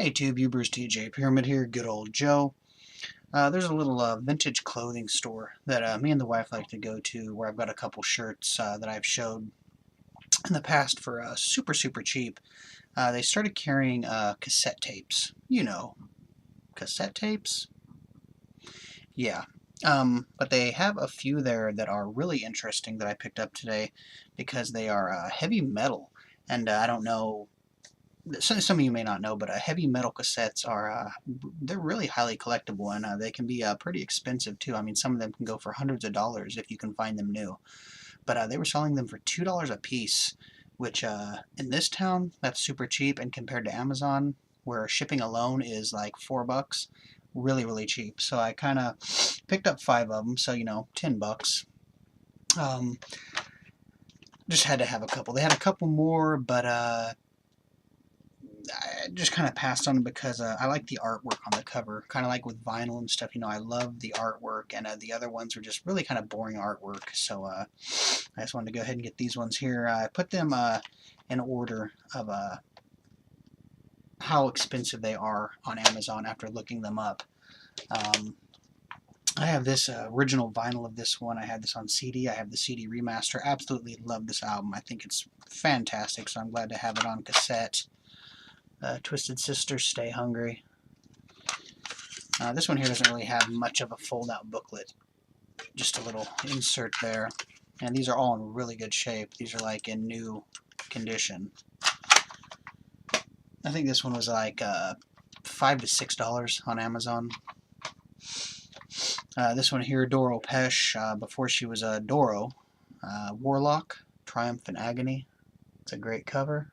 Hey Tubers, TJ Pyramid here, good old Joe. There's a little vintage clothing store that me and the wife like to go to where I've got a couple shirts that I've showed in the past for super, super cheap. They started carrying cassette tapes. You know, cassette tapes? Yeah. But they have a few there that are really interesting that I picked up today because they are heavy metal. And I don't know, some of you may not know, but heavy metal cassettes are they're really highly collectible, and they can be pretty expensive too. I mean, some of them can go for hundreds of dollars if you can find them new. But they were selling them for $2 a piece, which in this town that's super cheap, and compared to Amazon, where shipping alone is like $4, really really cheap. So I kind of picked up 5 of them, so you know, $10. Um, just had to have a couple. They had a couple more, but I just kind of passed on them because I like the artwork on the cover, kind of like with vinyl and stuff. You know, I love the artwork, and the other ones were just really kind of boring artwork. So I just wanted to go ahead and get these ones here. I put them in order of how expensive they are on Amazon after looking them up. I have this original vinyl of this one. I had this on CD. I have the CD remaster. Absolutely love this album. I think it's fantastic, so I'm glad to have it on cassette. Twisted Sister, Stay Hungry. This one here doesn't really have much of a fold-out booklet. Just a little insert there. And these are all in really good shape. These are like in new condition. I think this one was like $5 to $6 on Amazon. This one here, Doro Pesh, before she was Doro. Warlock, Triumph and Agony. It's a great cover.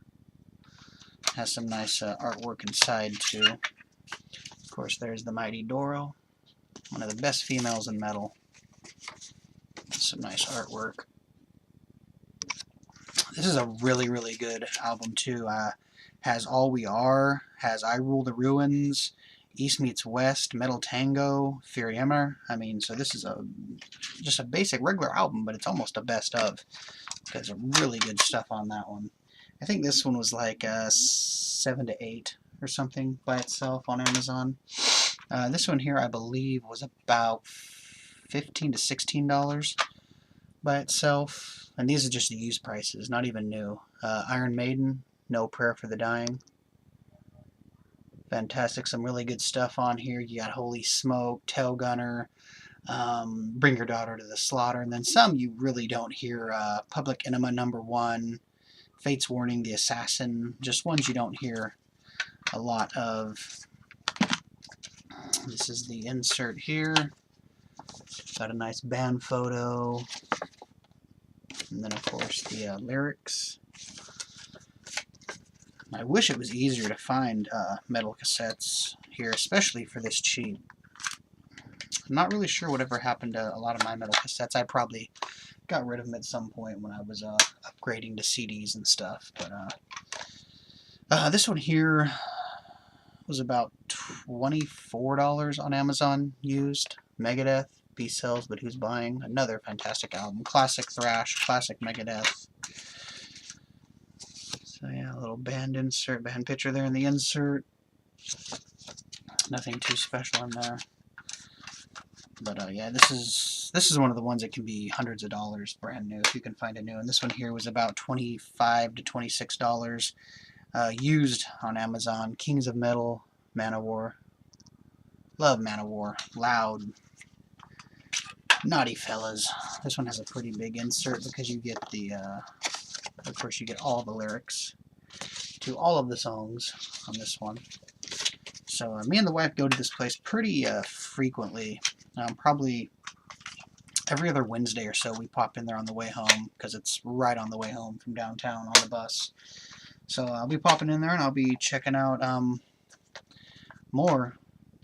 Has some nice artwork inside too. Of course, there's the mighty Doro, one of the best females in metal. Some nice artwork. This is a really, really good album too. Has All We Are, has I Rule the Ruins, East Meets West, Metal Tango, Fear Yammer. I mean, so this is just a basic regular album, but it's almost a best of. There's really good stuff on that one. I think this one was like 7 to 8 or something by itself on Amazon. This one here, I believe, was about $15 to $16 by itself. And these are just the used prices, not even new. Iron Maiden, No Prayer for the Dying. Fantastic, some really good stuff on here. You got Holy Smoke, Tail Gunner, Bring Your Daughter to the Slaughter, and then some you really don't hear. Public Enema #1. Fate's Warning, The Assassin, just ones you don't hear a lot of. This is the insert here. Got a nice band photo. And then, of course, the lyrics. I wish it was easier to find metal cassettes here, especially for this cheap. I'm not really sure whatever happened to a lot of my metal cassettes. I probably got rid of them at some point when I was upgrading to CDs and stuff. But this one here was about $24 on Amazon used. Megadeth, B-Cells, But Who's Buying? Another fantastic album. Classic thrash, classic Megadeth. So yeah, a little band insert, band picture there in the insert. Nothing too special in there. But yeah, this is one of the ones that can be hundreds of dollars brand new if you can find a new. And this one here was about $25 to $26 used on Amazon. Kings of Metal, Manowar. Love Manowar. Loud, naughty fellas. This one has a pretty big insert because you get the, of course, you get all the lyrics to all of the songs on this one. So me and the wife go to this place pretty frequently. Probably every other Wednesday or so we pop in there on the way home because it's right on the way home from downtown on the bus. So I'll be popping in there and I'll be checking out more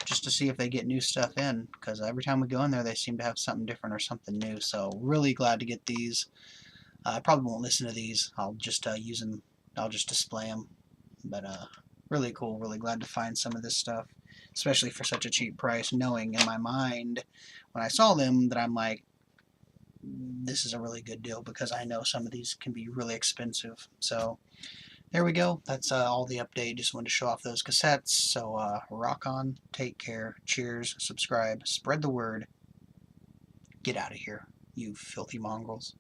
just to see if they get new stuff in, because every time we go in there they seem to have something different or something new. So really glad to get these. I probably won't listen to these. I'll just use them. I'll just display them. But really cool. Really glad to find some of this stuff, especially for such a cheap price, knowing in my mind when I saw them that I'm like, this is a really good deal because I know some of these can be really expensive. So there we go. That's all the update. Just wanted to show off those cassettes. So rock on, take care, cheers, subscribe, spread the word. Get out of here, you filthy mongrels.